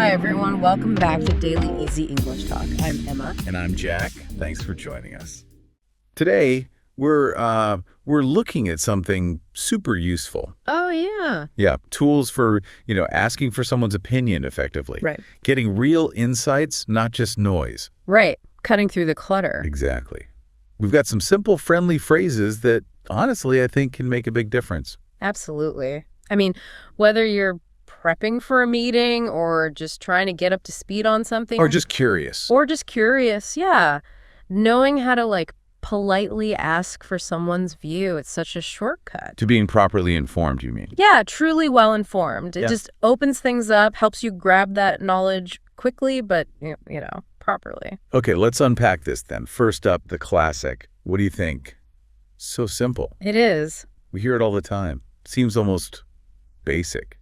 Hi, everyone. Welcome back to Daily Easy English Talk. I'm Emma. And I'm Jack. Thanks for joining us. Today, we're looking at something super useful. Oh, yeah. Yeah, tools for, asking for someone's opinion effectively. Right. Getting real insights, not just noise. Right. Cutting through the clutter. Exactly. We've got some simple, friendly phrases that, honestly, I think can make a big difference. Absolutely. I mean, whether you're prepping for a meeting or just trying to get up to speed on something. Or just curious. Or just curious, yeah. Knowing how to, politely ask for someone's view, it's such a shortcut. To being properly informed, you mean? Yeah, truly well-informed. It Yeah. just opens things up, helps you grab that knowledge quickly, but, properly. Okay, let's unpack this then. First up, the classic. What do you think? So simple. It is. We hear it all the time. Seems almost basic.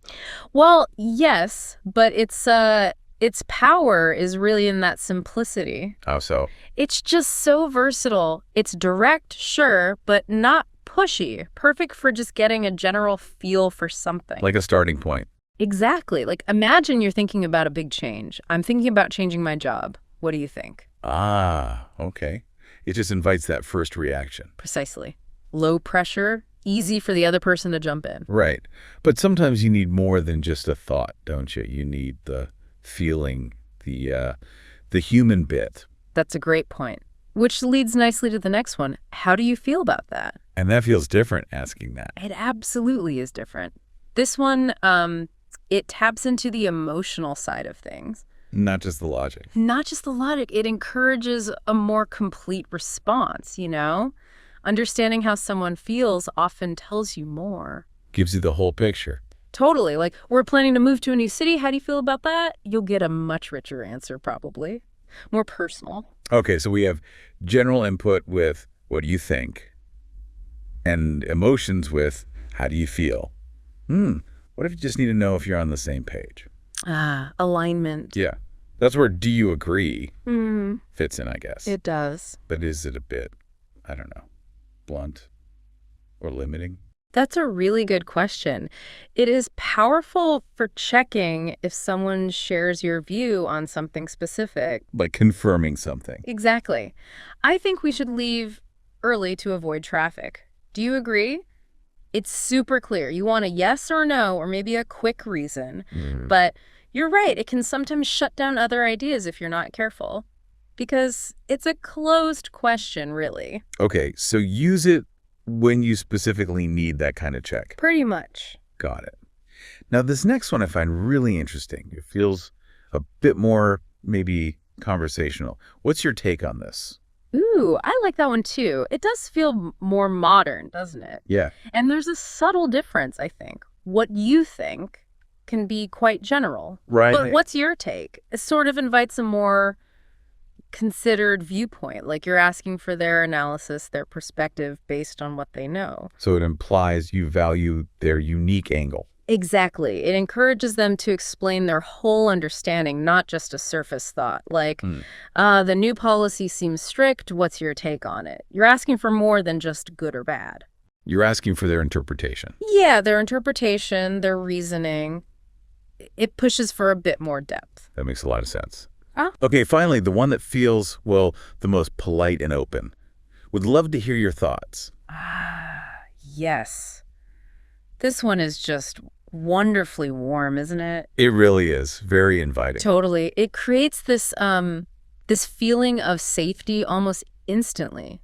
Well, yes, but its power is really in that simplicity. How so? It's just so versatile. It's direct, sure, but not pushy. Perfect for just getting a general feel for something. Like a starting point. Exactly. Imagine you're thinking about a big change. I'm thinking about changing my job. What do you think? Ah, okay. It just invites that first reaction. Precisely. Low pressure, easy for the other person to jump in. Right. But sometimes you need more than just a thought, don't you? You need the feeling, the human bit. That's a great point. Which leads nicely to the next one. How do you feel about that? And that feels different, asking that. It absolutely is different. This one, it taps into the emotional side of things. Not just the logic. Not just the logic. It encourages a more complete response, Understanding how someone feels often tells you more. Gives you the whole picture. Totally. We're planning to move to a new city. How do you feel about that? You'll get a much richer answer, probably. More personal. Okay, so we have general input with what do you think? And emotions with how do you feel? What if you just need to know if you're on the same page? Alignment. Yeah. That's where do you agree Mm-hmm. fits in, I guess. It does. But is it a bit, I don't know, blunt or limiting? That's a really good question. It is powerful for checking if someone shares your view on something specific. Like confirming something. Exactly. I think we should leave early to avoid traffic. Do you agree? It's super clear. You want a yes or no, or maybe a quick reason. But you're right. It can sometimes shut down other ideas if you're not careful. Because it's a closed question, really. Okay, so use it when you specifically need that kind of check. Pretty much. Got it. Now, this next one I find really interesting. It feels a bit more maybe conversational. What's your take on this? Ooh, I like that one too. It does feel more modern, doesn't it? Yeah. And there's a subtle difference, I think. What you think can be quite general. Right. But what's your take? It sort of invites a more considered viewpoint, like you're asking for their analysis, their perspective based on what they know. So it implies you value their unique angle. Exactly. It encourages them to explain their whole understanding, not just a surface thought. The new policy seems strict. What's your take on it? You're asking for more than just good or bad. You're asking for their interpretation. Yeah, their interpretation, their reasoning. It pushes for a bit more depth. That makes a lot of sense. Ah. Okay, finally, the one that feels, well, the most polite and open. Would love to hear your thoughts. Yes. This one is just wonderfully warm, isn't it? It really is. Very inviting. Totally. It creates this feeling of safety almost instantly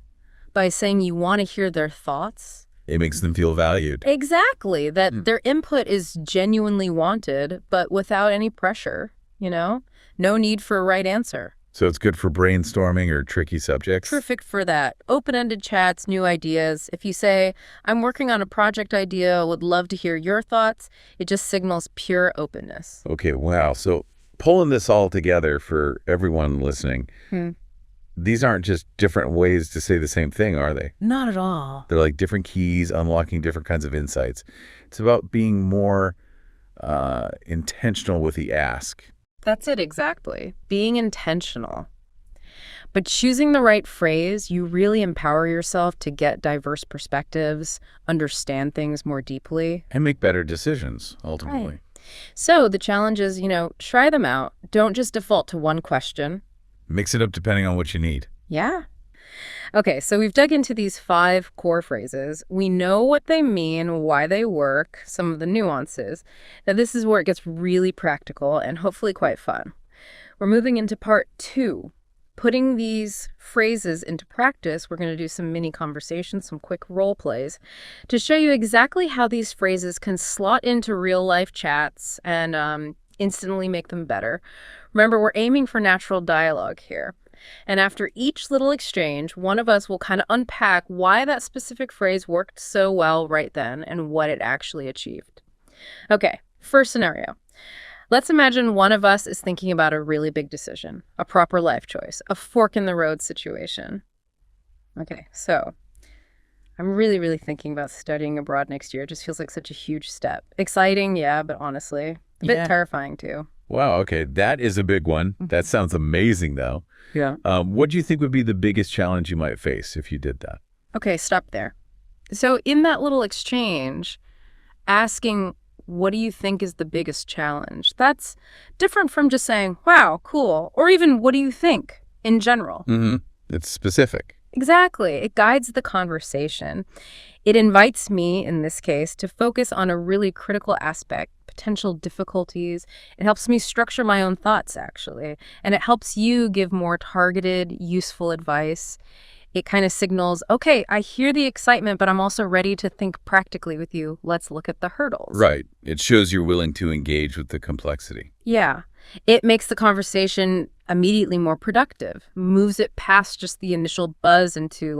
by saying you want to hear their thoughts. It makes them feel valued. Exactly. That their input is genuinely wanted, but without any pressure, No need for a right answer. So it's good for brainstorming or tricky subjects? Perfect for that. Open-ended chats, new ideas. If you say, I'm working on a project idea, would love to hear your thoughts, it just signals pure openness. Okay, wow. So pulling this all together for everyone listening, these aren't just different ways to say the same thing, are they? Not at all. They're like different keys, unlocking different kinds of insights. It's about being more intentional with the ask. That's it, exactly. Being intentional. But choosing the right phrase, you really empower yourself to get diverse perspectives, understand things more deeply. And make better decisions, ultimately. Right. So the challenge is, try them out. Don't just default to one question. Mix it up depending on what you need. Yeah. Okay, so we've dug into these 5 core phrases. We know what they mean, why they work, some of the nuances. Now, this is where it gets really practical and hopefully quite fun. We're moving into part 2. Putting these phrases into practice, we're going to do some mini conversations, some quick role plays to show you exactly how these phrases can slot into real life chats and instantly make them better. Remember, we're aiming for natural dialogue here. And after each little exchange, one of us will kind of unpack why that specific phrase worked so well right then and what it actually achieved. Okay, first scenario. Let's imagine one of us is thinking about a really big decision, a proper life choice, a fork in the road situation. Okay, so I'm really thinking about studying abroad next year. It just feels like such a huge step. Exciting, yeah, but honestly, a bit terrifying too. Wow, okay, that is a big one. That sounds amazing, though. Yeah. What do you think would be the biggest challenge you might face if you did that? Okay, stop there. So in that little exchange, asking, what do you think is the biggest challenge? That's different from just saying, wow, cool, or even, what do you think in general? Mm-hmm. It's specific. Exactly. It guides the conversation. It invites me, in this case, to focus on a really critical aspect, potential difficulties. It helps me structure my own thoughts, actually. And it helps you give more targeted, useful advice. It kind of signals, okay, I hear the excitement, but I'm also ready to think practically with you. Let's look at the hurdles. Right. It shows you're willing to engage with the complexity. Yeah. It makes the conversation immediately more productive, moves it past just the initial buzz into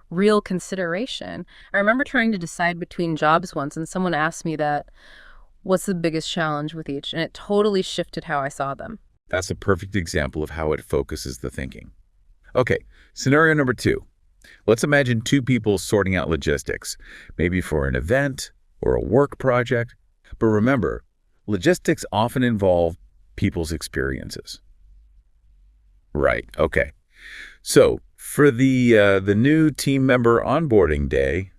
real consideration. I remember trying to decide between jobs once, and someone asked me what's the biggest challenge with each? And it totally shifted how I saw them. That's a perfect example of how it focuses the thinking. Okay, scenario number 2. Let's imagine 2 people sorting out logistics, maybe for an event or a work project. But remember, logistics often involve people's experiences. Right, okay. So for the new team member onboarding day,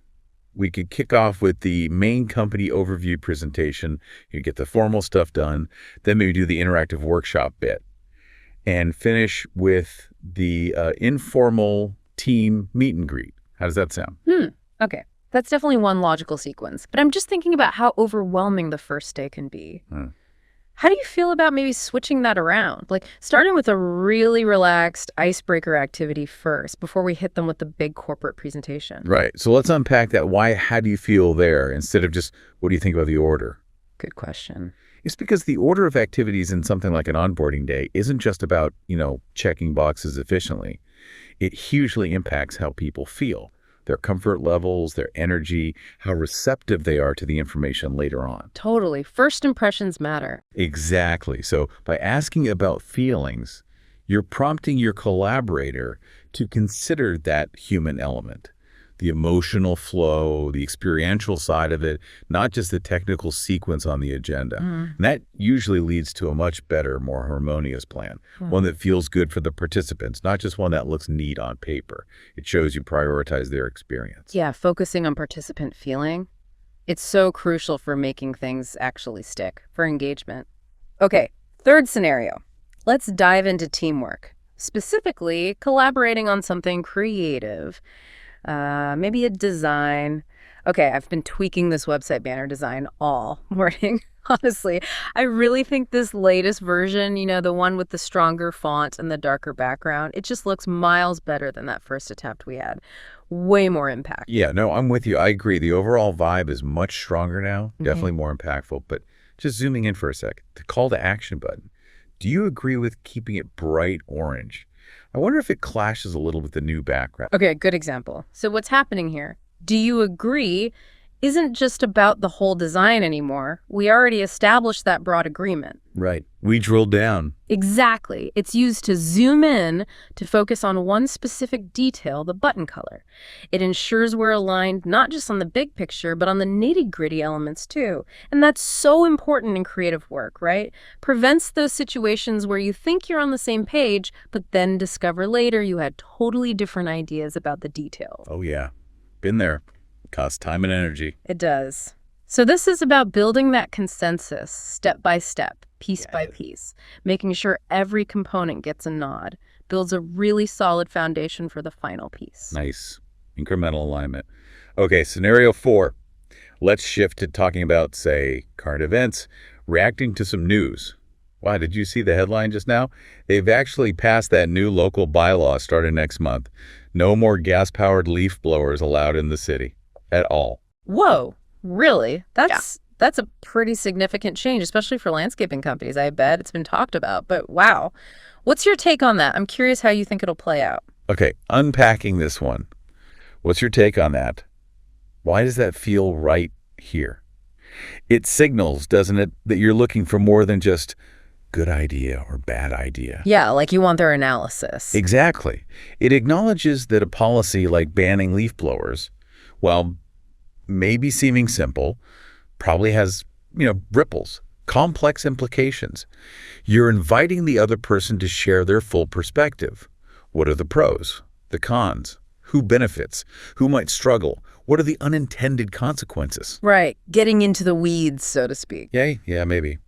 we could kick off with the main company overview presentation. You get the formal stuff done, then maybe do the interactive workshop bit, and finish with the informal team meet and greet. How does that sound? Okay. That's definitely one logical sequence. But I'm just thinking about how overwhelming the first day can be. How do you feel about maybe switching that around? Starting with a really relaxed icebreaker activity first before we hit them with the big corporate presentation. Right. So let's unpack that. How do you feel there instead of just what do you think about the order? Good question. It's because the order of activities in something like an onboarding day isn't just about, checking boxes efficiently. It hugely impacts how people feel, their comfort levels, their energy, how receptive they are to the information later on. Totally. First impressions matter. Exactly. So by asking about feelings, you're prompting your collaborator to consider that human element, the emotional flow, the experiential side of it, not just the technical sequence on the agenda. And that usually leads to a much better, more harmonious plan, one that feels good for the participants, not just one that looks neat on paper. It shows you prioritize their experience. Yeah, focusing on participant feeling. It's so crucial for making things actually stick, for engagement. Okay, third scenario. Let's dive into teamwork, specifically collaborating on something creative. Maybe a design. Okay, I've been tweaking this website banner design all morning. Honestly, I really think this latest version, the one with the stronger font and the darker background, it just looks miles better than that first attempt we had. Way more impact. Yeah, no, I'm with you. I agree. The overall vibe is much stronger now, definitely more impactful. But just zooming in for a sec, the call to action button. Do you agree with keeping it bright orange? I wonder if it clashes a little with the new background. Okay, good example. So what's happening here? Do you agree isn't just about the whole design anymore? We already established that broad agreement. Right. We drilled down. Exactly. It's used to zoom in to focus on one specific detail, the button color. It ensures we're aligned not just on the big picture, but on the nitty-gritty elements too. And that's so important in creative work, right? Prevents those situations where you think you're on the same page, but then discover later you had totally different ideas about the details. Oh, yeah. Been there. Costs time and energy. It does. So this is about building that consensus step by step, piece by piece, making sure every component gets a nod, builds a really solid foundation for the final piece. Nice. Incremental alignment. Okay, scenario 4. Let's shift to talking about, say, current events, reacting to some news. Wow, did you see the headline just now? They've actually passed that new local bylaw starting next month. No more gas-powered leaf blowers allowed in the city at all. Whoa, really? That's a pretty significant change, especially for landscaping companies. I bet it's been talked about, but wow. What's your take on that? I'm curious how you think it'll play out. Okay, unpacking this one. What's your take on that? Why does that feel right here? It signals, doesn't it, that you're looking for more than just good idea or bad idea. Yeah, like you want their analysis. Exactly. It acknowledges that a policy like banning leaf blowers, while maybe seeming simple, probably has, ripples, complex implications. You're inviting the other person to share their full perspective. What are the pros, the cons? Who benefits? Who might struggle? What are the unintended consequences? Right, getting into the weeds, so to speak. Yeah, maybe.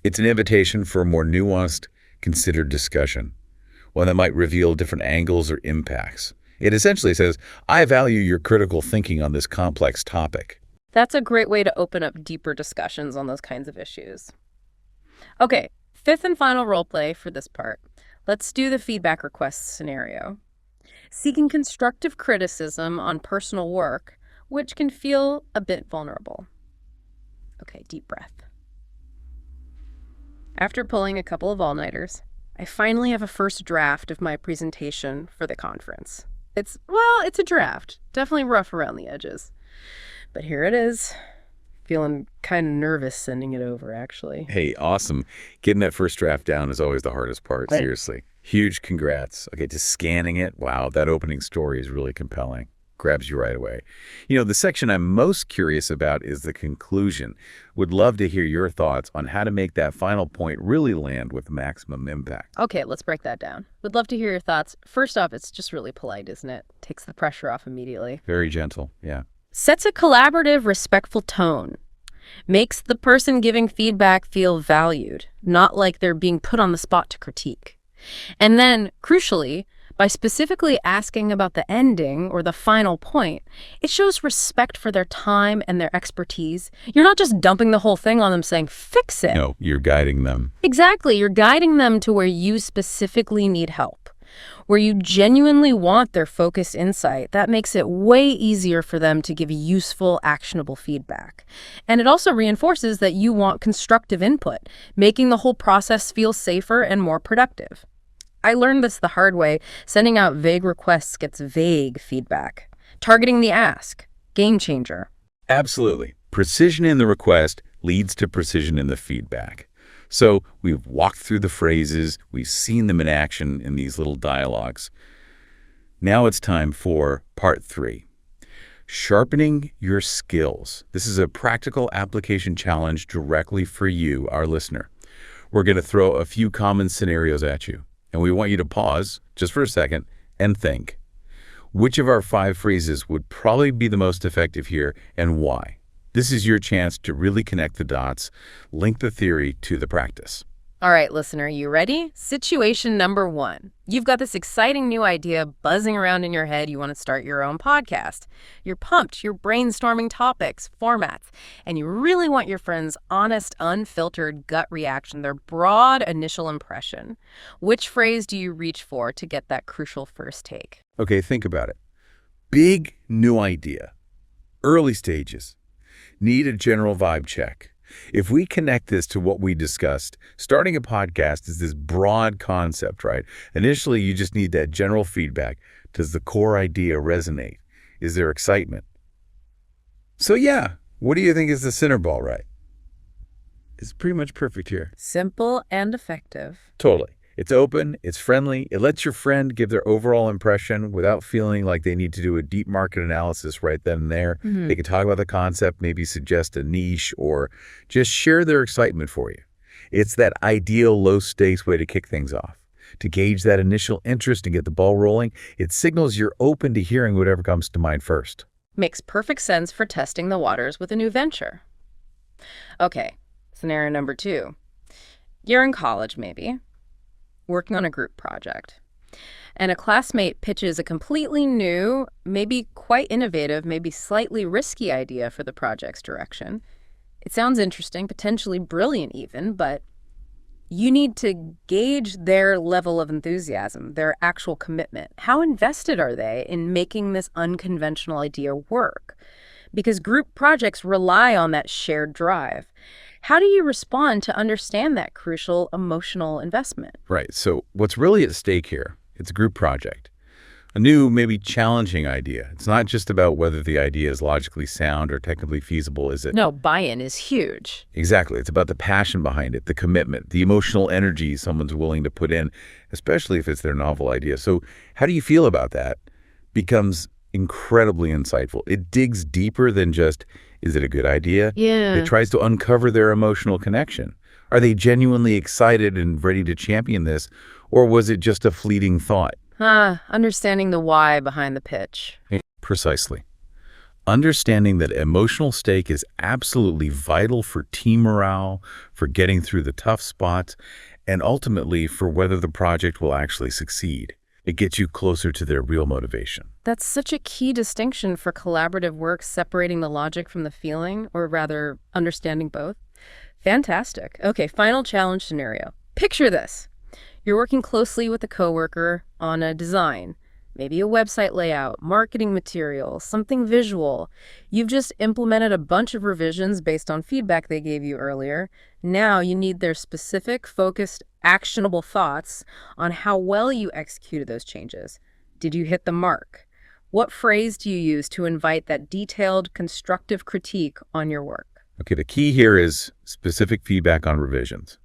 It's an invitation for a more nuanced, considered discussion, one that might reveal different angles or impacts. It essentially says, I value your critical thinking on this complex topic. That's a great way to open up deeper discussions on those kinds of issues. Okay, fifth and final role play for this part. Let's do the feedback request scenario. Seeking constructive criticism on personal work, which can feel a bit vulnerable. Okay, deep breath. After pulling a couple of all-nighters, I finally have a first draft of my presentation for the conference. It's a draft. Definitely rough around the edges. But here it is. Feeling kind of nervous sending it over, actually. Hey, awesome. Getting that first draft down is always the hardest part, seriously. Huge congrats. Okay, just scanning it. Wow, that opening story is really compelling. Grabs you right away. The section I'm most curious about is the conclusion. Would love to hear your thoughts on how to make that final point really land with maximum impact. Okay, let's break that down. Would love to hear your thoughts. First off, it's just really polite, isn't it? Takes the pressure off immediately. Very gentle, yeah. Sets a collaborative, respectful tone. Makes the person giving feedback feel valued, not like they're being put on the spot to critique. And then, crucially, by specifically asking about the ending or the final point, it shows respect for their time and their expertise. You're not just dumping the whole thing on them saying, fix it. No, you're guiding them. Exactly. You're guiding them to where you specifically need help, where you genuinely want their focused insight. That makes it way easier for them to give useful, actionable feedback. And it also reinforces that you want constructive input, making the whole process feel safer and more productive. I learned this the hard way. Sending out vague requests gets vague feedback. Targeting the ask. Game changer. Absolutely. Precision in the request leads to precision in the feedback. So we've walked through the phrases, we've seen them in action in these little dialogues. Now it's time for part 3. Sharpening your skills. This is a practical application challenge directly for you, our listener. We're going to throw a few common scenarios at you. And we want you to pause just for a second and think. Which of our 5 phrases would probably be the most effective here and why? This is your chance to really connect the dots, link the theory to the practice. All right, listener, you ready? Situation number 1. You've got this exciting new idea buzzing around in your head. You want to start your own podcast. You're pumped. You're brainstorming topics, formats, and you really want your friends' honest, unfiltered gut reaction, their broad initial impression. Which phrase do you reach for to get that crucial first take? Okay, think about it. Big new idea. Early stages. Need a general vibe check. If we connect this to what we discussed, starting a podcast is this broad concept, right? Initially, you just need that general feedback. Does the core idea resonate? Is there excitement? So yeah, what do you think is the center ball, right? It's pretty much perfect here. Simple and effective. Totally. It's open, it's friendly, it lets your friend give their overall impression without feeling like they need to do a deep market analysis right then and there. They can talk about the concept, maybe suggest a niche, or just share their excitement for you. It's that ideal low-stakes way to kick things off. To gauge that initial interest and get the ball rolling, it signals you're open to hearing whatever comes to mind first. Makes perfect sense for testing the waters with a new venture. Okay, scenario number 2. You're in college, maybe, working on a group project, and a classmate pitches a completely new, maybe quite innovative, maybe slightly risky idea for the project's direction. It sounds interesting, potentially brilliant even, but you need to gauge their level of enthusiasm, their actual commitment. How invested are they in making this unconventional idea work? Because group projects rely on that shared drive. How do you respond to understand that crucial emotional investment? Right. So what's really at stake here? It's a group project. A new, maybe challenging idea. It's not just about whether the idea is logically sound or technically feasible, is it? No, buy-in is huge. Exactly. It's about the passion behind it, the commitment, the emotional energy someone's willing to put in, especially if it's their novel idea. So how do you feel about that? Becomes incredibly insightful. It digs deeper than just, is it a good idea? Yeah. It tries to uncover their emotional connection. Are they genuinely excited and ready to champion this, or was it just a fleeting thought? Understanding the why behind the pitch. Precisely. Understanding that emotional stake is absolutely vital for team morale, for getting through the tough spots, and ultimately for whether the project will actually succeed. It gets you closer to their real motivation. That's such a key distinction for collaborative work, separating the logic from the feeling, or rather, understanding both. Fantastic. Okay, final challenge scenario. Picture this. You're working closely with a coworker on a design, maybe a website layout, marketing material, something visual. You've just implemented a bunch of revisions based on feedback they gave you earlier. Now you need their specific, focused, actionable thoughts on how well you executed those changes. Did you hit the mark? What phrase do you use to invite that detailed, constructive critique on your work? Okay, the key here is specific feedback on revisions.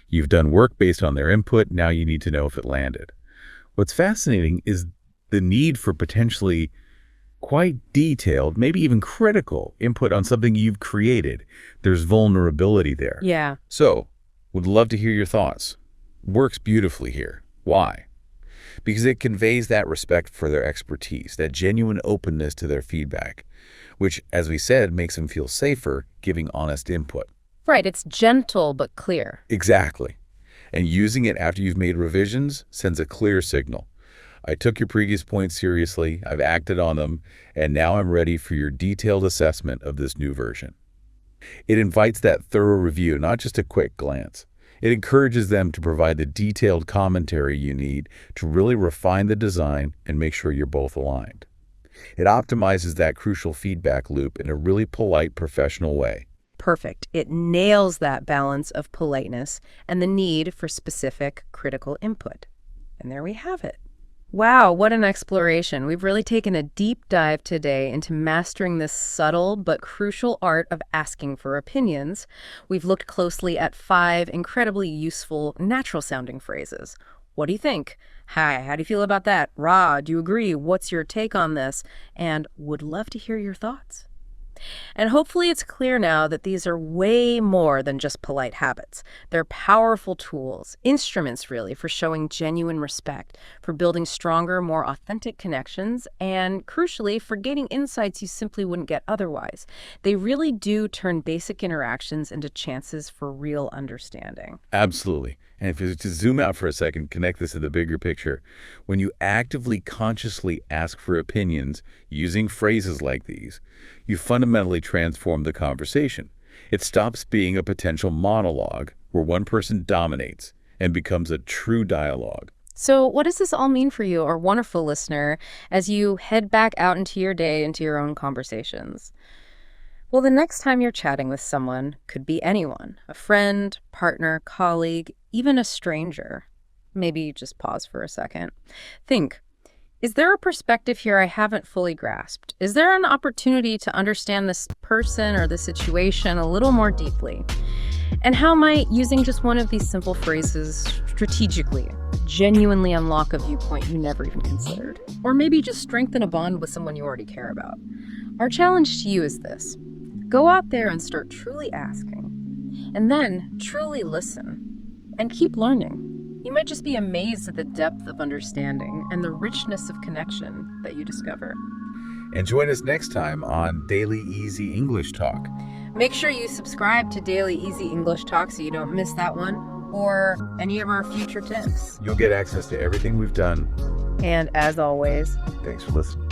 You've done work based on their input. Now you need to know if it landed. What's fascinating is the need for potentially quite detailed, maybe even critical input on something you've created. There's vulnerability there. Yeah. So, would love to hear your thoughts. Works beautifully here. Why? Because it conveys that respect for their expertise, that genuine openness to their feedback, which, as we said, makes them feel safer giving honest input. Right, it's gentle but clear. Exactly. And using it after you've made revisions sends a clear signal. I took your previous points seriously, I've acted on them, and now I'm ready for your detailed assessment of this new version. It invites that thorough review, not just a quick glance. It encourages them to provide the detailed commentary you need to really refine the design and make sure you're both aligned. It optimizes that crucial feedback loop in a really polite, professional way. Perfect. It nails that balance of politeness and the need for specific, critical input. And there we have it. Wow, what an exploration. We've really taken a deep dive today into mastering this subtle but crucial art of asking for opinions. We've looked closely at 5 incredibly useful, natural-sounding phrases. What do you think? Hi, how do you feel about that? Ra, do you agree? What's your take on this? And would love to hear your thoughts. And hopefully it's clear now that these are way more than just polite habits. They're powerful tools, instruments really, for showing genuine respect, for building stronger, more authentic connections, and crucially, for gaining insights you simply wouldn't get otherwise. They really do turn basic interactions into chances for real understanding. Absolutely. And if you just zoom out for a second, connect this to the bigger picture. When you actively, consciously ask for opinions using phrases like these, you fundamentally transform the conversation. It stops being a potential monologue where one person dominates and becomes a true dialogue. So what does this all mean for you, our wonderful listener, as you head back out into your day, into your own conversations? Well, the next time you're chatting with someone, could be anyone, a friend, partner, colleague, even a stranger. Maybe just pause for a second. Think, is there a perspective here I haven't fully grasped? Is there an opportunity to understand this person or the situation a little more deeply? And how might using just one of these simple phrases strategically genuinely unlock a viewpoint you never even considered? Or maybe just strengthen a bond with someone you already care about? Our challenge to you is this. Go out there and start truly asking, and then truly listen, and keep learning. You might just be amazed at the depth of understanding and the richness of connection that you discover. And join us next time on Daily Easy English Talk. Make sure you subscribe to Daily Easy English Talk so you don't miss that one or any of our future tips. You'll get access to everything we've done. And as always, Thanks for listening.